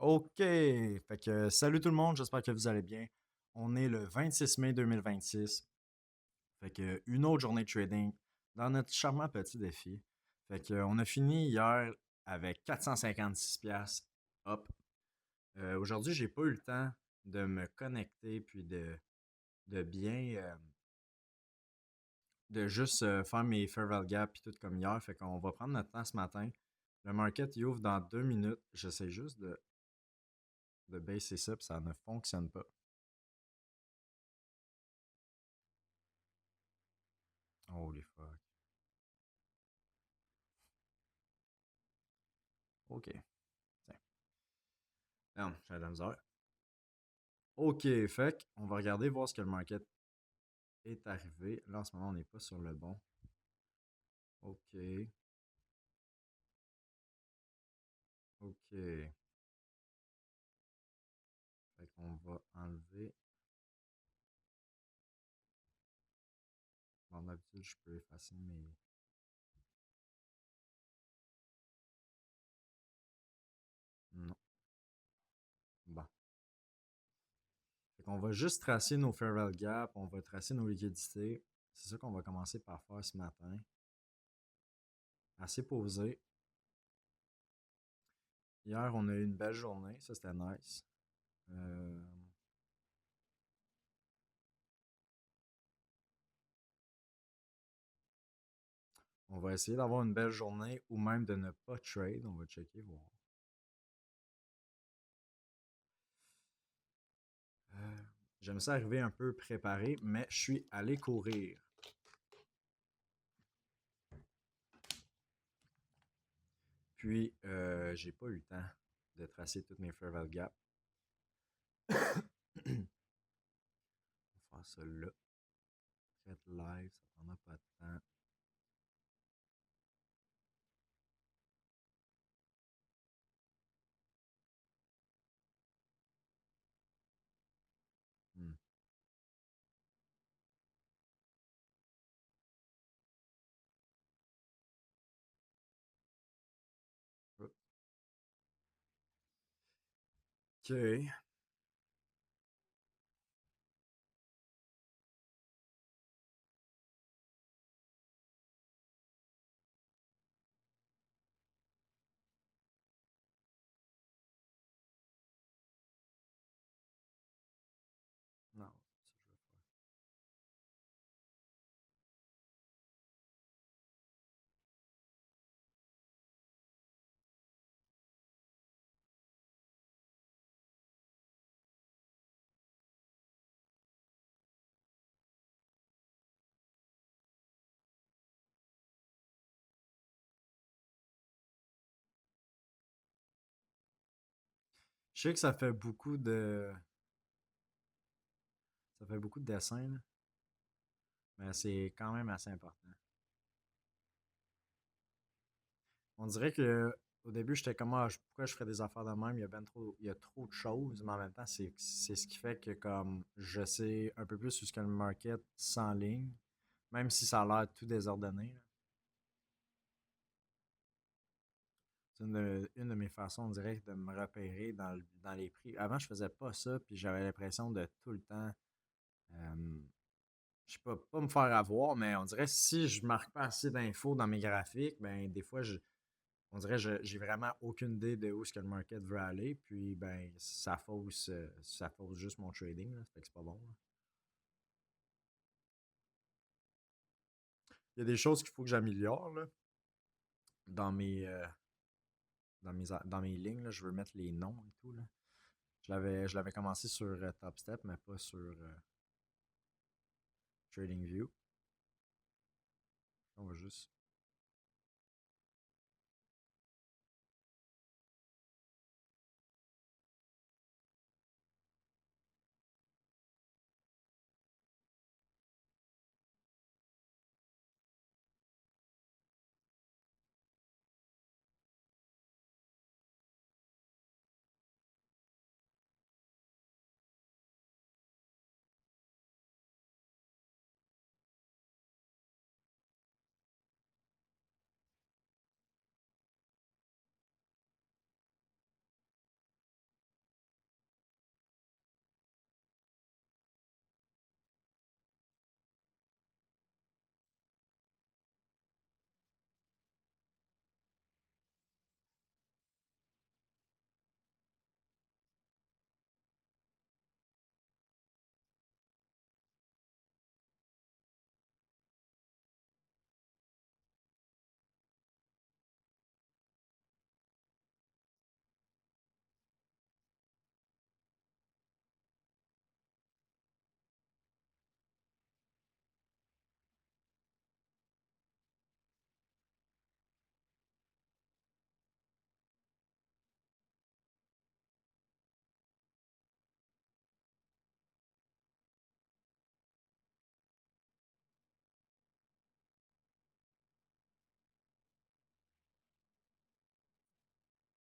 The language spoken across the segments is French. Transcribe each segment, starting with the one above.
OK. Fait que salut tout le monde, j'espère que vous allez bien. On est le 26 mai 2026. Fait que une autre journée de trading dans notre charmant petit défi. Fait que on a fini hier avec 456 pièces. Hop. Aujourd'hui, j'ai pas eu le temps de me connecter puis de bien de juste faire mes fair value gap puis tout comme hier. Fait qu'on va prendre notre temps ce matin. Le market il ouvre dans 2 minutes. J'essaie juste de baisser ça puis ça ne fonctionne pas. Holy fuck. OK. Tiens. Non, j'ai de la misère. OK, fait on va regarder voir ce que le market est arrivé. Là, en ce moment, on n'est pas sur le bon. OK. OK. Fait qu'on va enlever. Bon, d'habitude, je peux effacer mes. Non. Bon. Fait qu'on va juste tracer nos fair value gap. On va tracer nos liquidités. C'est ça qu'on va commencer par faire ce matin. Assez posé. Hier, on a eu une belle journée. Ça, c'était nice. Euh, on va essayer d'avoir une belle journée ou même de ne pas trade. On va checker, voir. Euh, J'aime ça arriver un peu préparé, mais je suis allé courir. Puis, j'ai pas eu le temps de tracer toutes mes fair value gap. On va faire ça là. Fait live, ça prendra pas de temps. Hmm. OK. Non, c'est ça que je vais faire. Je sais que ça fait beaucoup de dessins, là, mais c'est quand même assez important. On dirait que au début, j'étais comme pourquoi je ferais des affaires de même, il y a trop de choses, mais en même temps, c'est ce qui fait que comme je sais un peu plus sur ce que le market s'enligne, même si ça a l'air tout désordonné, là. C'est une de mes façons, on dirait, de me repérer dans les prix. Avant, je faisais pas ça, puis j'avais l'impression de tout le temps, euh, je sais pas me faire avoir, mais on dirait si je marque pas assez d'infos dans mes graphiques, ben des fois, on dirait que j'ai vraiment aucune idée de où est-ce que le market veut aller, puis ben ça fausse juste mon trading, là, fait que c'est pas bon, là. Il y a des choses qu'il faut que j'améliore là, dans mes lignes. Là. Je veux mettre les noms et tout. Là. Je l'avais commencé sur Top Step, mais pas sur TradingView. On va juste.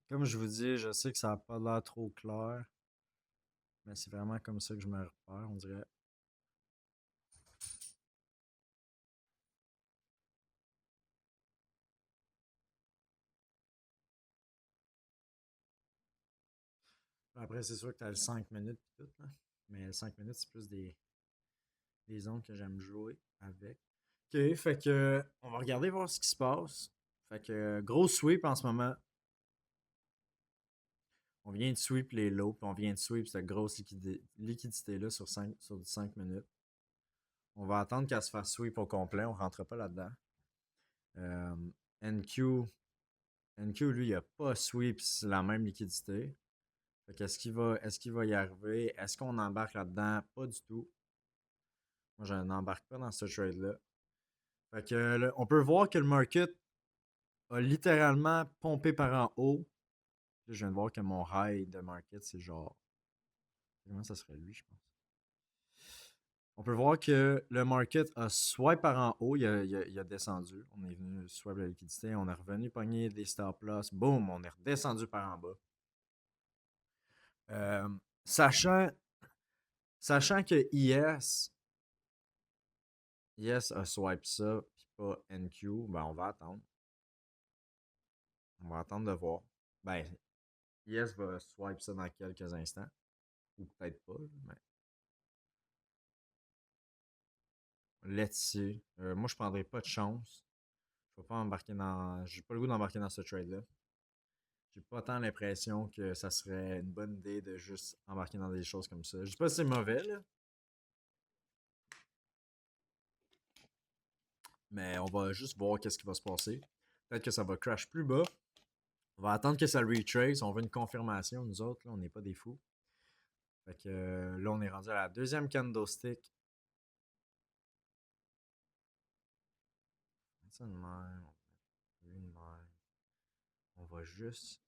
Comme je vous dis, je sais que ça n'a pas l'air trop clair, mais c'est vraiment comme ça que je me repère, on dirait. Après, c'est sûr que tu as le 5 minutes et tout, là. Mais le 5 minutes, c'est plus des zones que j'aime jouer avec. Ok, fait que on va regarder voir ce qui se passe. Fait que gros sweep en ce moment. On vient de sweep les lows, puis on vient de sweep cette grosse liquidité-là sur 5 minutes. On va attendre qu'elle se fasse sweep au complet, on rentre pas là-dedans. Euh, NQ, NQ, lui, il a pas sweep la même liquidité. Fait qu'est-ce qu'il va y arriver? Est-ce qu'on embarque là-dedans? Pas du tout. Moi, je n'embarque pas dans ce trade-là. Fait que on peut voir que le market a littéralement pompé par en haut. Là, je viens de voir que mon high de market, c'est genre. Comment ça serait lui, je pense? On peut voir que le market a swipe par en haut, il a descendu. On est venu swipe la liquidité, on est revenu pogner des stop loss. Boum, on est redescendu par en bas. Euh, sachant, sachant que IS a swipe ça, puis pas NQ, ben on va attendre. On va attendre de voir. Ben, IS va swipe ça dans quelques instants. Ou peut-être pas, mais let's see. Moi, je prendrai pas de chance. Je vais pas embarquer dans. J'ai pas le goût d'embarquer dans ce trade-là. J'ai pas tant l'impression que ça serait une bonne idée de juste embarquer dans des choses comme ça. Je dis pas que c'est mauvais, là, mais on va juste voir qu'est-ce qui va se passer. Peut-être que ça va crash plus bas. On va attendre que ça retrace. On veut une confirmation, nous autres, là, on n'est pas des fous. Fait que là, on est rendu à la deuxième candlestick. Ça de même, on va de même. On va juste.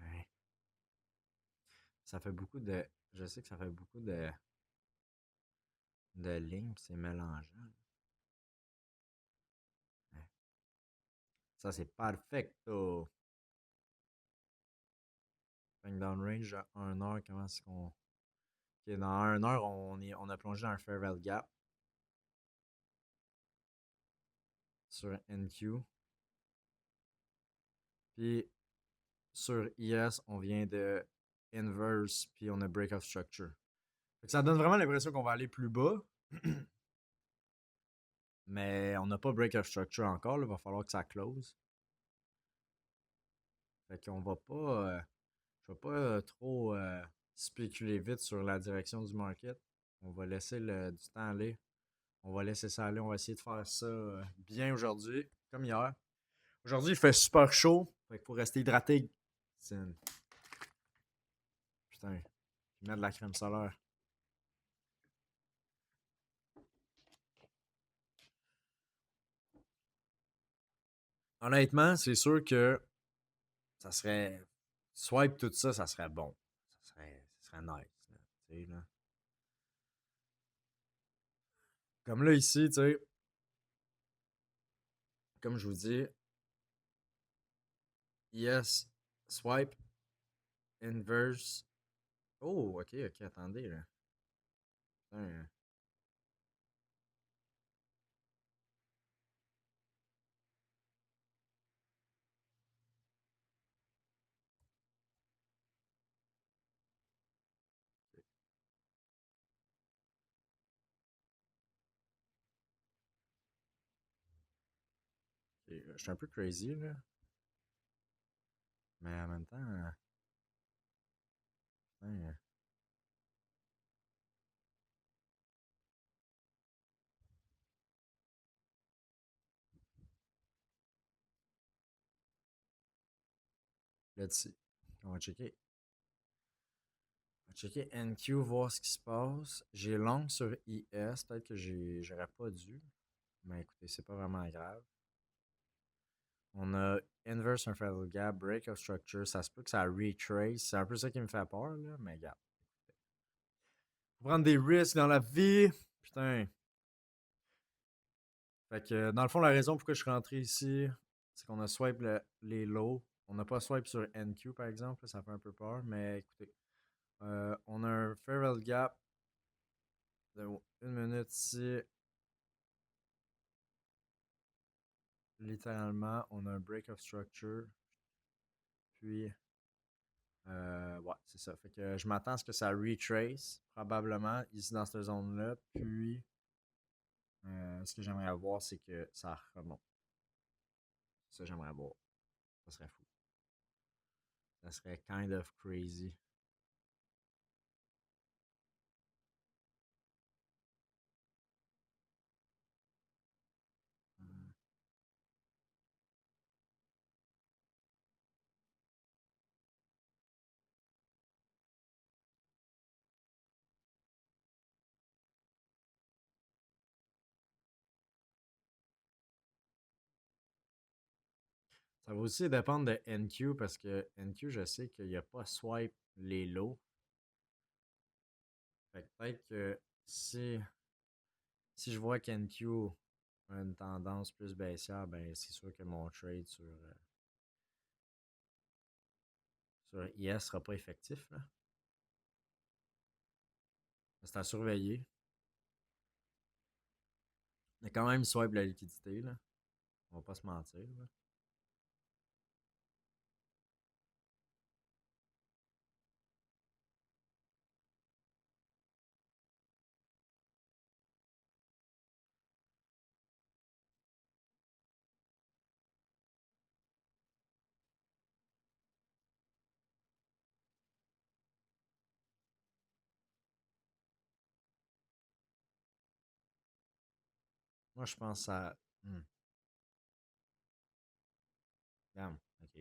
Ouais. Ça fait beaucoup de. Je sais que ça fait beaucoup de lignes, pis c'est mélangeant. Ouais. Ça, c'est perfecto. Fait que down range à 1 heure, comment est-ce qu'on. Ok, dans 1 heure, on a plongé dans un fair value gap sur NQ. Puis sur IS, on vient de inverse, puis on a break of structure. Fait que ça donne vraiment l'impression qu'on va aller plus bas. Mais on n'a pas break of structure encore. Il va falloir que ça close. Fait qu'on va pas. Je vais pas trop spéculer vite sur la direction du market. On va laisser du temps aller. On va laisser ça aller. On va essayer de faire ça bien aujourd'hui, comme hier. Aujourd'hui, il fait super chaud. Fait qu'il faut rester hydraté. Putain, je mets de la crème solaire. Honnêtement, c'est sûr que ça serait. Swipe tout ça, ça serait bon. Ça serait nice. Là. Comme là, ici, tu sais, comme je vous dis, yes, swipe, inverse. Oh, ok, ok, attendez, là. Putain, je suis un peu crazy, là. Mais en même temps, putain, let's see. On va checker. On va checker NQ, voir ce qui se passe. J'ai long sur IS. Peut-être que j'aurais pas dû. Mais écoutez, c'est pas vraiment grave. On a inverse unfathomable gap, break of structure. Ça se peut que ça retrace. C'est un peu ça qui me fait peur, là. Mais regarde. Faut prendre des risques dans la vie. Putain. Fait que, dans le fond, la raison pourquoi je suis rentré ici, c'est qu'on a swipe les lows. On n'a pas swipe sur NQ, par exemple. Ça fait un peu peur. Mais écoutez, on a un Feral Gap de 1 minute ici. Littéralement, on a un Break of Structure. Puis, ouais, c'est ça. Fait que je m'attends à ce que ça retrace, probablement, ici dans cette zone-là. Puis, ce que j'aimerais avoir, c'est que ça remonte. C'est ça que j'aimerais avoir. Ça serait fou. Ça serait kind of crazy. Euh, Ça va aussi dépendre de NQ parce que NQ, je sais qu'il n'y a pas swipe les lows. Fait que peut-être que si je vois qu'NQ a une tendance plus baissière, ben c'est sûr que mon trade sur IS sera pas effectif, là. C'est à surveiller. Mais quand même, swipe la liquidité, là. On va pas se mentir, là. Moi, je pense à. Hmm, damn, ok. Je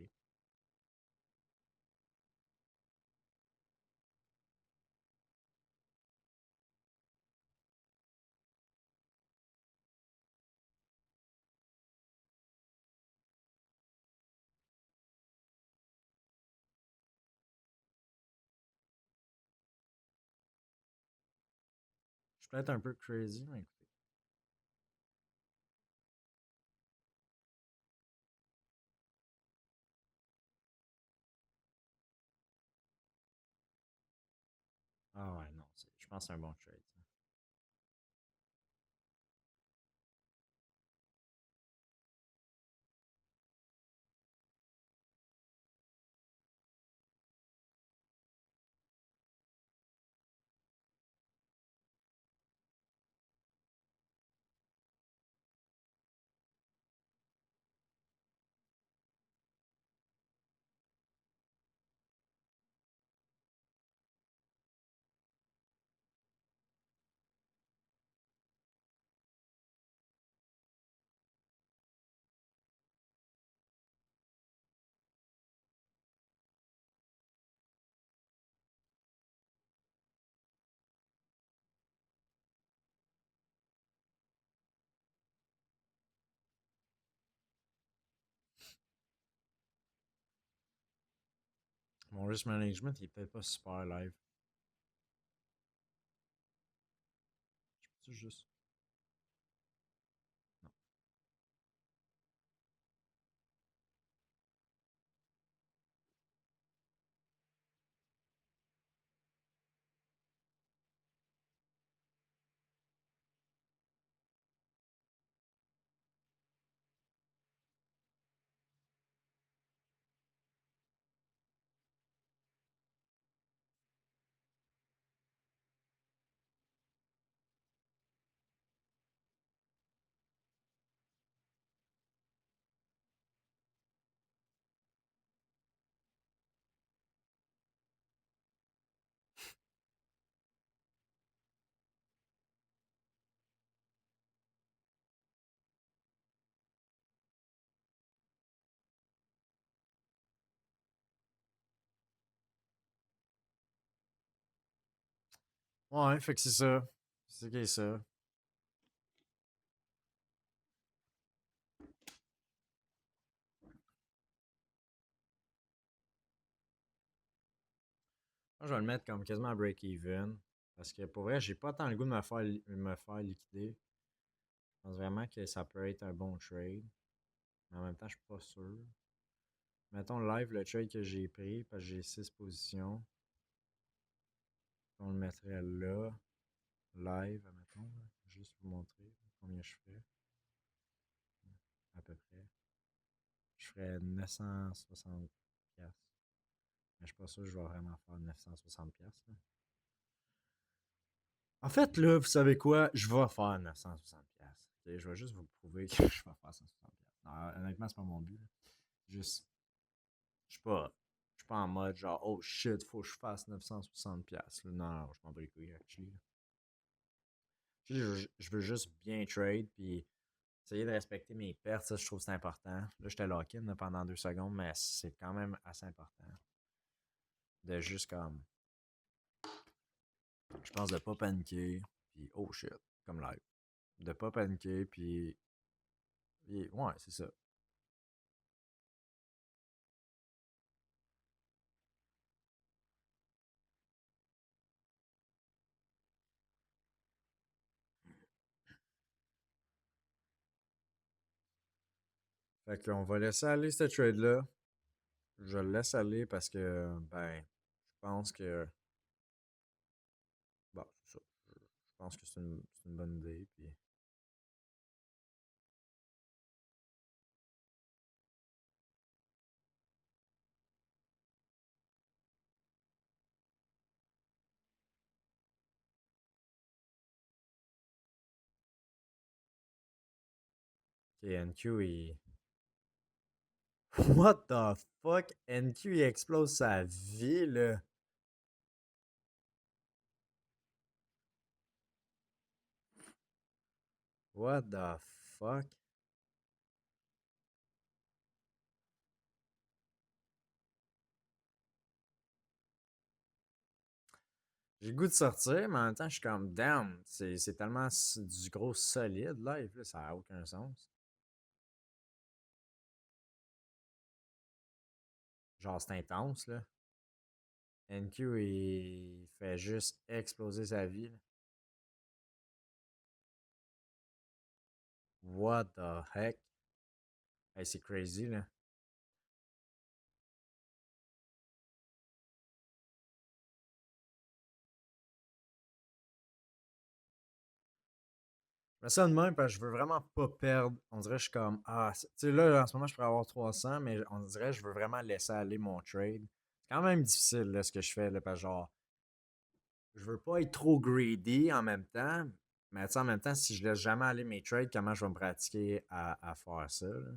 suis peut-être un peu crazy, mais écoutez. Ah ouais, non. Je pense que c'est un bon trade, ça. Mon risk management, il est peut-être pas super live. Je peux juste. Non. Ouais, fait que c'est ça. C'est qui est ça. Moi, je vais le mettre comme quasiment à break-even. Parce que pour vrai, j'ai pas tant le goût de me faire liquider. Je pense vraiment que ça peut être un bon trade. Mais en même temps, je suis pas sûr. Mettons live le trade que j'ai pris, parce que j'ai 6 positions. On le mettrait là. Live, admettons. Là. Juste pour vous montrer combien je fais. À peu près. Je ferais 960 piastres. Mais je suis pas sûr que je vais vraiment faire 960 piastres. Là. En fait, là, vous savez quoi? Je vais faire 960 piastres. Ok, je vais juste vous prouver que je vais faire 160 piastres. Non, honnêtement, c'est pas mon but. Là. Juste, je suis pas, je suis pas en mode genre, oh shit, faut que je fasse 960 piastres. Là. Non, non, je m'en bats les couilles, actually. Là. Je veux juste bien trade, puis essayer de respecter mes pertes, ça, je trouve que c'est important. Là, j'étais lock-in là, pendant 2 secondes, mais c'est quand même assez important. De juste comme, je pense de pas paniquer, puis oh shit, comme live. De pas paniquer, puis ouais, c'est ça. Fait qu'on va laisser aller ce trade-là. Je le laisse aller parce que, ben, je pense que, bon, c'est ça. Je pense que c'est une bonne idée, puis... Ok, NQ, il... What the fuck? NQ, il explose sa vie, là. What the fuck? J'ai le goût de sortir, mais en même temps, je suis comme, damn, c'est tellement du gros solide, live, là, ça a aucun sens. Genre, c'est intense, là. NQ, il fait juste exploser sa vie, là. What the heck? Hey, c'est crazy, là. Je fais ça de même parce que je veux vraiment pas perdre. On dirait que je suis comme, ah, tu sais, là, en ce moment, je pourrais avoir 300, mais on dirait que je veux vraiment laisser aller mon trade. C'est quand même difficile, là, ce que je fais, là, parce que genre, je veux pas être trop greedy en même temps, mais tu sais, en même temps, si je laisse jamais aller mes trades, comment je vais me pratiquer à faire ça, là?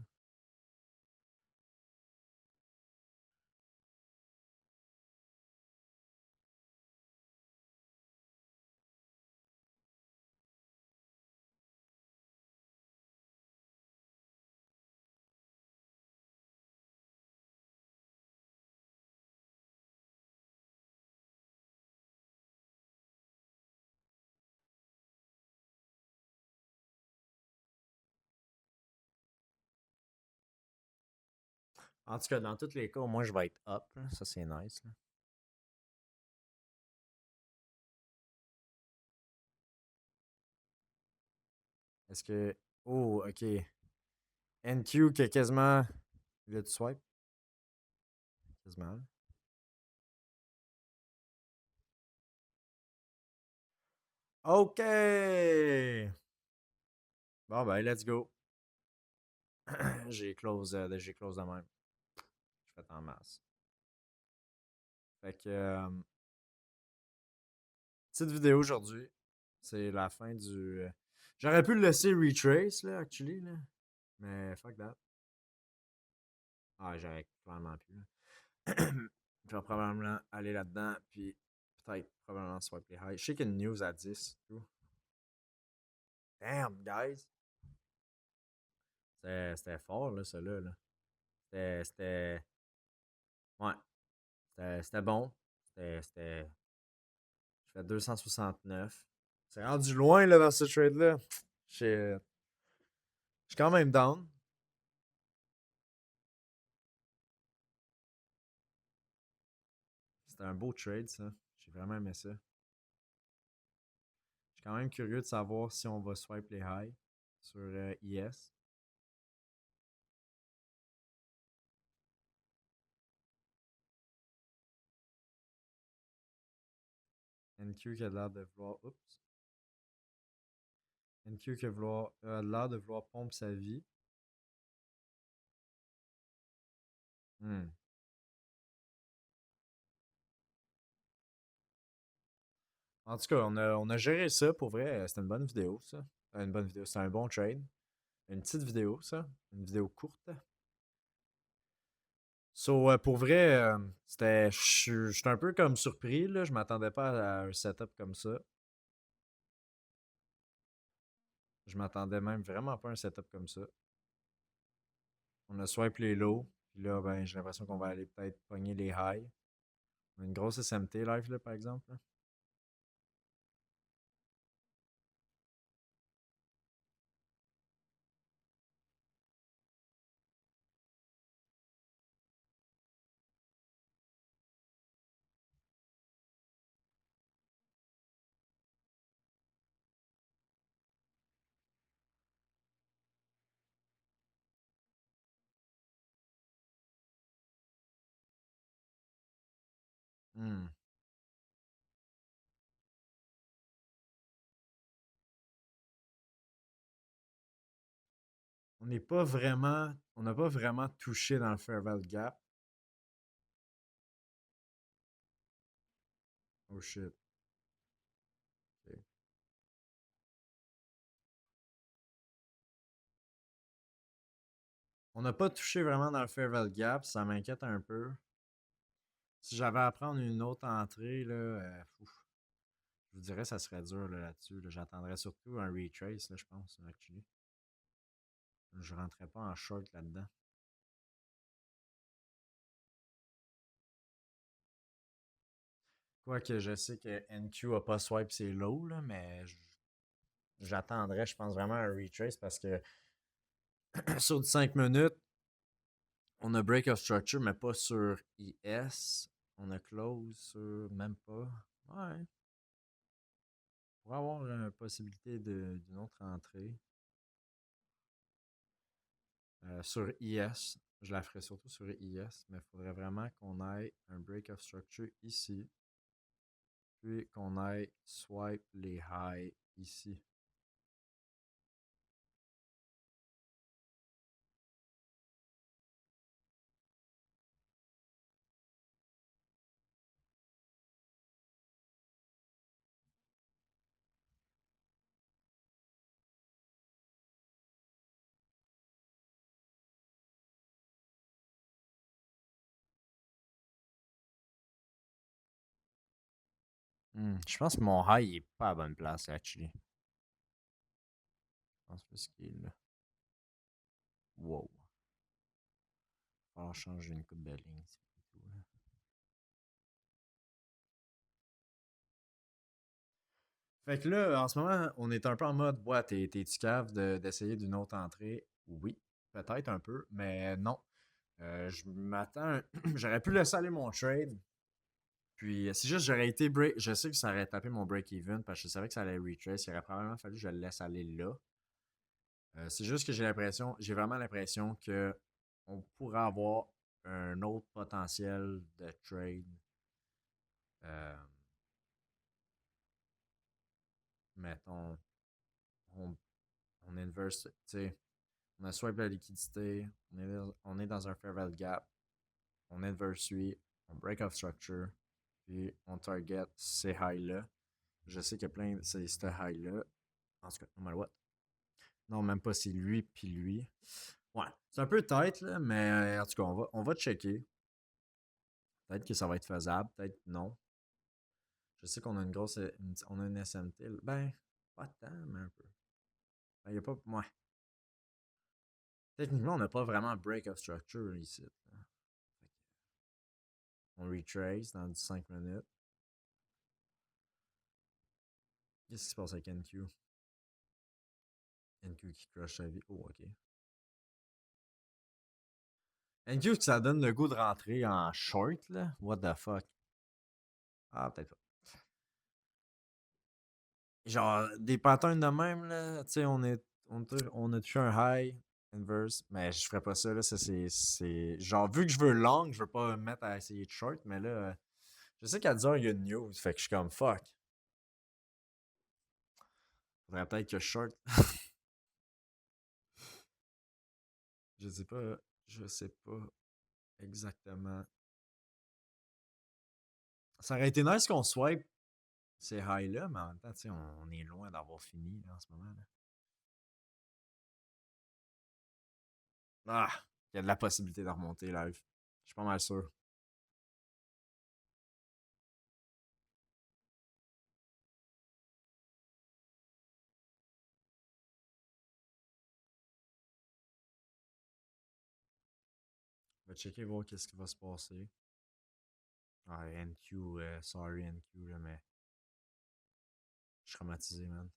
En tout cas, dans tous les cas, au moins, je vais être up, là. Ça, c'est nice, là. Est-ce que. Oh, ok. NQ qui a quasiment. Il a du swipe? Quasiment. Ok! Bon, ben, let's go. J'ai close de même. Je fais en masse. Fait que, petite vidéo aujourd'hui. C'est la fin du. J'aurais pu le laisser retrace, là, actually, là. Mais fuck that. Ah, j'aurais clairement pu, là. Je vais probablement aller là-dedans, puis peut-être, probablement swipe les high. Je sais qu'il y a une news à 10, tout. Damn, guys. C'était fort, là, celui-là, là. C'était. Ouais, c'était bon. C'était. Je fais 269. C'est rendu loin, là, dans ce trade-là. Je suis quand même down. C'était un beau trade, ça. J'ai vraiment aimé ça. suis quand même curieux de savoir si on va swipe les highs sur IS. NQ qui a l'air de vouloir. Oups. NQ qui a l'air de vouloir pomper sa vie. Hmm. En tout cas, on a géré ça pour vrai. C'était une bonne vidéo, ça. Une bonne vidéo. C'était un bon trade. Une petite vidéo, ça. Une vidéo courte. So, pour vrai, j'étais un peu comme surpris, là. Je m'attendais pas à un setup comme ça. Je m'attendais même vraiment pas à un setup comme ça. On a swipe les lows. Puis là, ben, j'ai l'impression qu'on va aller peut-être pogner les highs. On a une grosse SMT live, là, par exemple. Là. Hmm. On n'a pas vraiment touché dans le Fairval Gap. Oh shit. Ok. On n'a pas touché vraiment dans le Fairval Gap, ça m'inquiète un peu. Si j'avais à prendre une autre entrée, là, ouf, je vous dirais que ça serait dur là, là-dessus. Là. J'attendrais surtout un retrace, là, je pense, actually. Je rentrais pas en short là-dedans. Quoique je sais que NQ a pas swipe ses lows, là, mais j'attendrais, je pense, vraiment un retrace parce que sur du 5 minutes, on a break of structure, mais pas sur IS. On a close sur même pas. Ouais. Pour avoir une possibilité d'une autre entrée. Sur IS, je la ferai surtout sur IS, mais il faudrait vraiment qu'on ait un break of structure ici. Puis qu'on aille swipe les highs ici. Je pense que mon high il est pas à bonne place, actually. Je pense plus qu'il est là. Wow. Il va falloir changer une coupe de ligne. C'est tout, là. Fait que là, en ce moment, on est un peu en mode, ouais, t'es-tu cave d'essayer d'une autre entrée? Oui, peut-être un peu, mais non. Je m'attends. J'aurais pu laisser aller mon trade. Puis, c'est juste, j'aurais été break. Je sais que ça aurait tapé mon break-even parce que je savais que ça allait retrace. Il aurait probablement fallu que je le laisse aller là. C'est juste que j'ai vraiment l'impression que on pourrait avoir un autre potentiel de trade. Euh, mettons, on, on inverse, tu sais, on a swipe la liquidité, on est dans un fair value gap, on inverse lui, on break off structure, puis on target ces highs-là. Je sais qu'il y a plein de ces highs-là. En tout cas, no matter what. Non, même pas c'est lui puis lui. Ouais, c'est un peu tight, là, mais en tout cas, on va checker. Peut-être que ça va être faisable, peut-être non. Je sais qu'on a une grosse. On a une SMT. Ben, pas tant, mais un peu. Ben, y a pas. Ouais. Techniquement, on n'a pas vraiment break of structure ici. Là. On retrace dans 5 minutes. Qu'est-ce qui se passe avec NQ? NQ qui crush sa vie. Oh, ok. NQ, ça donne le goût de rentrer en short, là? What the fuck? Ah, peut-être pas. Genre, des patterns de même, là, tu sais, on a touché un high inverse, mais je ferais pas ça, là, ça genre, vu que je veux long, je veux pas me mettre à essayer de short, mais là, je sais qu'à 10 heures, il y a une news, fait que je suis comme, fuck, faudrait peut-être que je short, je sais pas exactement. Ça aurait été nice qu'on swipe ces highs-là, mais en même temps, tu sais, on est loin d'avoir fini, là, en ce moment, là. Ah, il y a de la possibilité de remonter live, je suis pas mal sûr. On va checker voir qu'est-ce qui va se passer. Ah, NQ, sorry NQ, là, mais je suis traumatisé, man.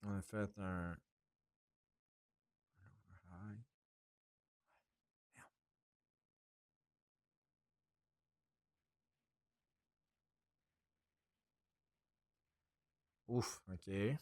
On a fait un overhigh. Ouf, ok.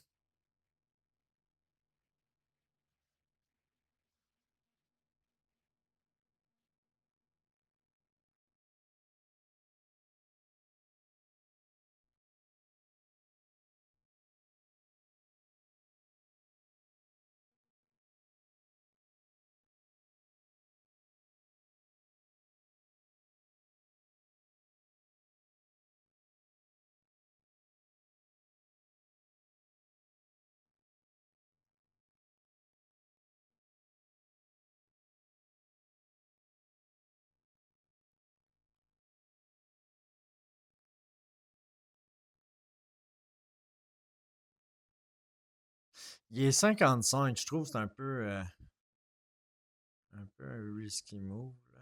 Il est 55, je trouve que c'est un peu un risky move, là.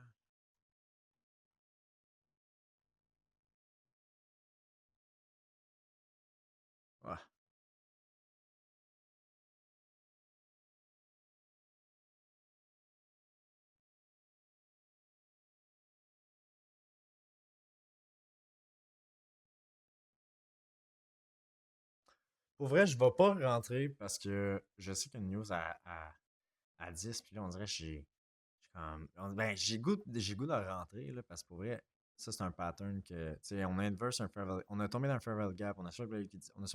Ouais. Pour vrai, je vais pas rentrer parce que je sais qu'il y a une news à 10, puis là, on dirait que ben, j'ai goût de rentrer, là, parce que pour vrai, ça, c'est un pattern que, tu sais, on a inverse un fair value, on a tombé dans un fair value gap, on a swipe la liquidité, on a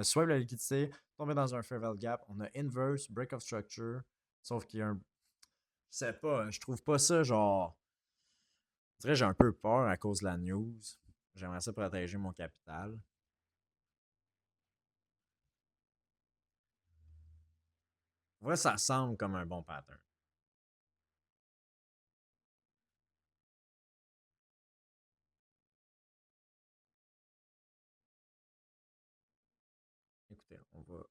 swipe la liquidité, tombé dans un fair value gap, on a inverse, break of structure, sauf qu'il y a je sais pas, je trouve pas ça, genre, je dirais que j'ai un peu peur à cause de la news. J'aimerais ça protéger mon capital. Ouais, ça semble comme un bon pattern. Écoutez, on va.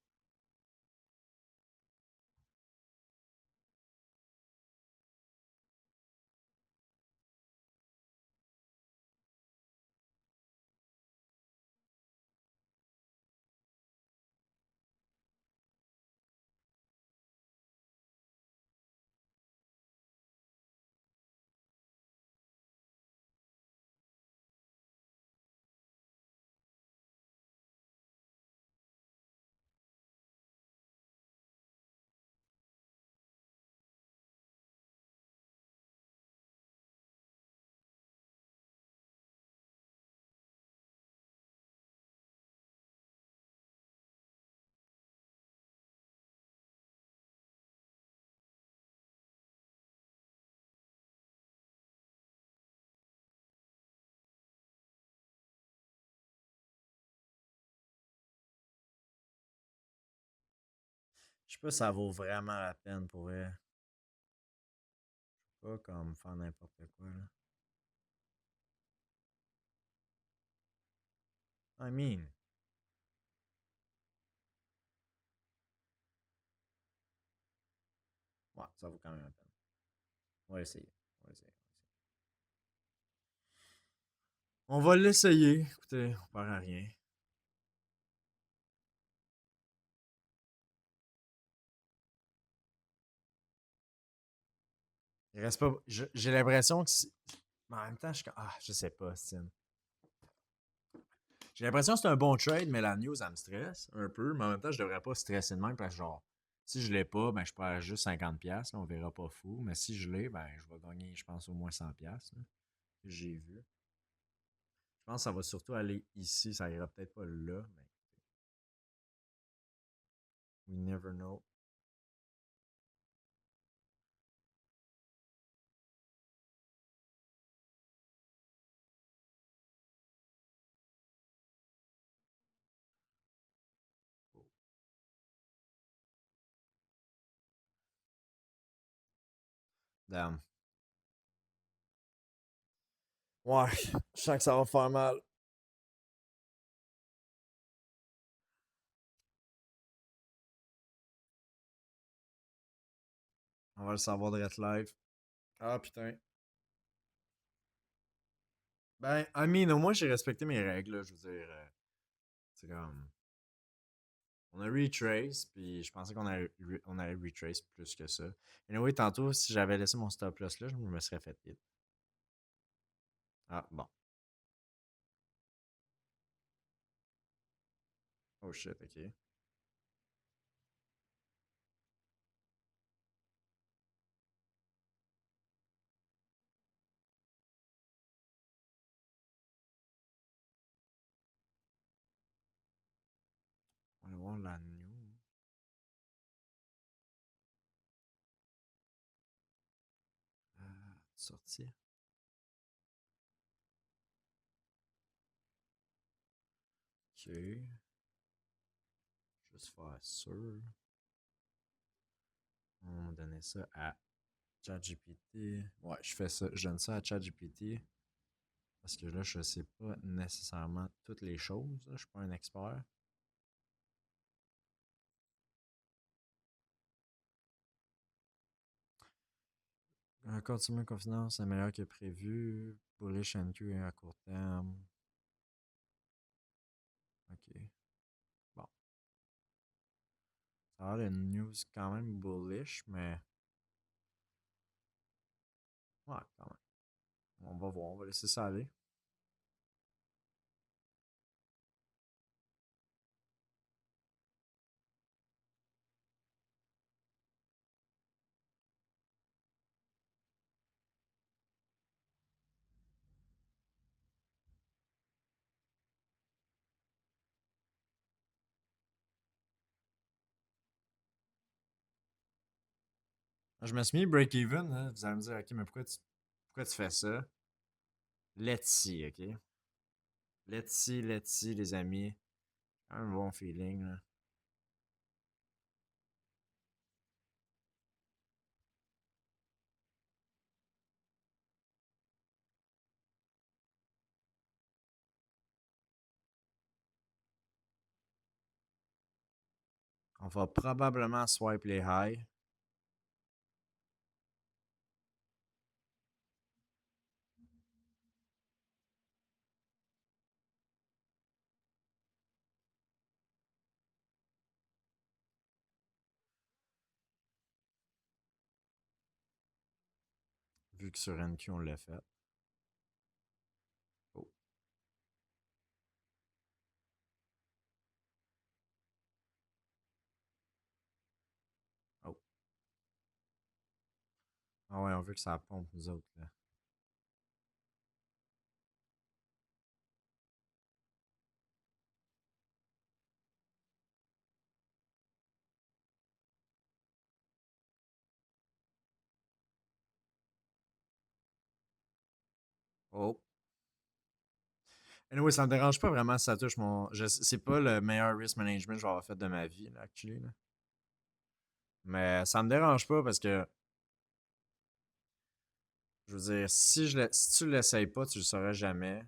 Je sais pas si ça vaut vraiment la peine pour vrai. Pas comme faire n'importe quoi, là. I mean, ouais, ça vaut quand même la peine. On va essayer. On va essayer. On va l'essayer. Écoutez, on perd à rien. Il reste pas. J'ai l'impression que. Mais en même temps, je sais pas, Stine. J'ai l'impression que c'est un bon trade, mais la news, elle me stresse un peu. Mais en même temps, je devrais pas stresser de même parce que, genre, si je l'ai pas, ben, je perds juste 50$. Là, on verra pas fou. Mais si je l'ai, ben, je vais gagner, je pense, au moins 100$. Là, que j'ai vu. Je pense que ça va surtout aller ici. Ça ira peut-être pas là, mais we never know. Damn. Ouais, je sens que ça va faire mal. On va le savoir de être live. Ah, putain. Ben, I mean, au moins, j'ai respecté mes règles, là, je veux dire. C'est comme. On a retrace, puis je pensais on allait retrace plus que ça. Et oui, tantôt, si j'avais laissé mon stop loss là, je me serais fait hit. Ah, bon. Oh shit, ok. On va voir la new. Sortir. Ok. Juste faire sûr. On va donner ça à ChatGPT. Ouais, je fais ça. Je donne ça à ChatGPT. Parce que là, je sais pas nécessairement toutes les choses. Là. Je suis pas un expert. Un consumer confidence est meilleur que prévu. Bullish NQ à court terme. Ok. Bon. Ça a l'air une news quand même bullish, mais ouais, quand même. On va voir, on va laisser ça aller. Je me suis mis break-even. Hein. Vous allez me dire, ok, mais pourquoi tu fais ça? Let's see, ok? Let's see, les amis. Un bon feeling, là. On va probablement swipe les highs, vu que sur NQ, on l'a fait. Oh, oh. Ah ouais, on veut que ça pompe, nous autres, là. Oh. Anyway, ça me dérange pas vraiment si ça touche mon. C'est pas le meilleur risk management que je vais avoir fait de ma vie, là, actually. Là. Mais ça me dérange pas parce que, je veux dire, si tu l'essayes pas, tu le sauras jamais.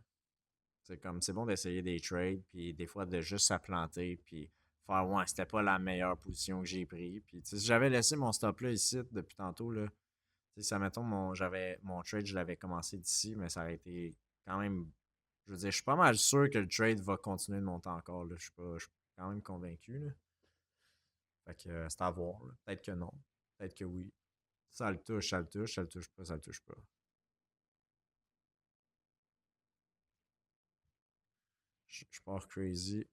C'est comme, c'est bon d'essayer des trades, puis des fois de juste se planter, puis faire, ouais, c'était pas la meilleure position que j'ai pris. Puis, si j'avais laissé mon stop là ici depuis tantôt, là, ça, mettons, mon trade, je l'avais commencé d'ici, mais ça aurait été quand même. Je veux dire, je suis pas mal sûr que le trade va continuer de monter encore. Là. Je suis quand même convaincu. Là. Fait que c'est à voir. Peut-être que non. Peut-être que oui. Ça le touche, ça le touche, ça le touche pas, ça le touche pas. Je pars crazy.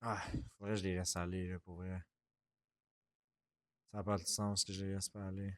Ah, faudrait que je les laisse aller, là, pour vrai. Ça n'a pas de sens que je les laisse pas aller.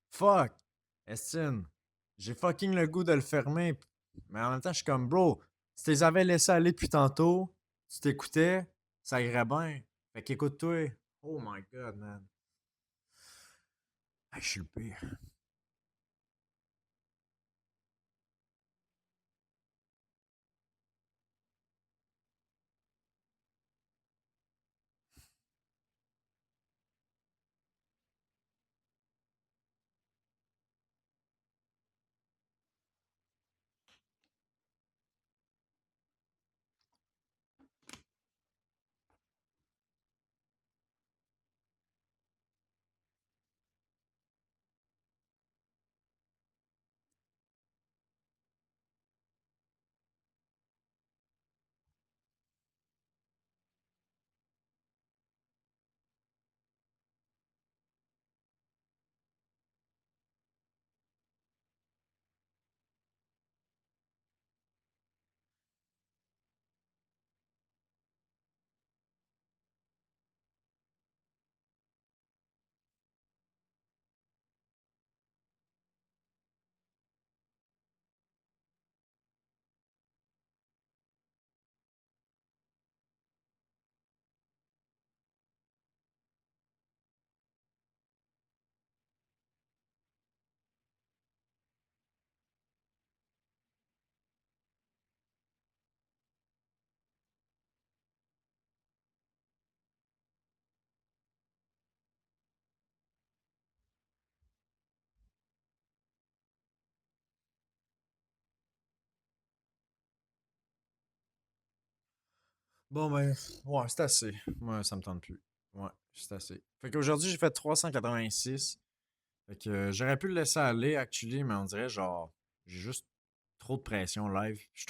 Fuck! Estine, j'ai fucking le goût de le fermer. Mais en même temps, je suis comme, bro, si tu les avais laissés aller depuis tantôt, tu t'écoutais, ça irait bien. Fait qu'écoute-toi. Oh my god, man. Ah, je suis le pire. Bon, ben, ouais, c'est assez. Moi, ça me tente plus. Ouais, c'est assez. Fait qu'aujourd'hui, j'ai fait 386. Fait que j'aurais pu le laisser aller, actually, mais on dirait genre, j'ai juste trop de pression live. Je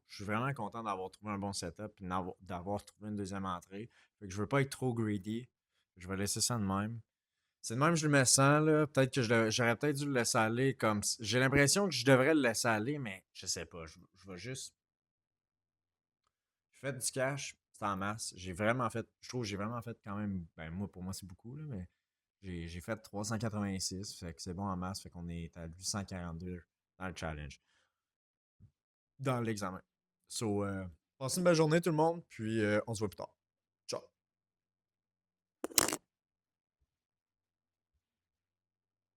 suis vraiment content d'avoir trouvé un bon setup et d'avoir trouvé une deuxième entrée. Fait que je veux pas être trop greedy. Je vais laisser ça de même. C'est de même que je me sens, là. Peut-être que j'aurais peut-être dû le laisser aller comme. J'ai l'impression que je devrais le laisser aller, mais je sais pas. Je vais juste. Je fais du cash, c'est en masse. J'ai vraiment fait. Je trouve que j'ai vraiment fait quand même. Ben, moi, pour moi, c'est beaucoup, là, mais j'ai fait 386, fait que c'est bon en masse, fait qu'on est à 842 dans le challenge, dans l'examen. So, Passez une belle journée, tout le monde, puis on se voit plus tard.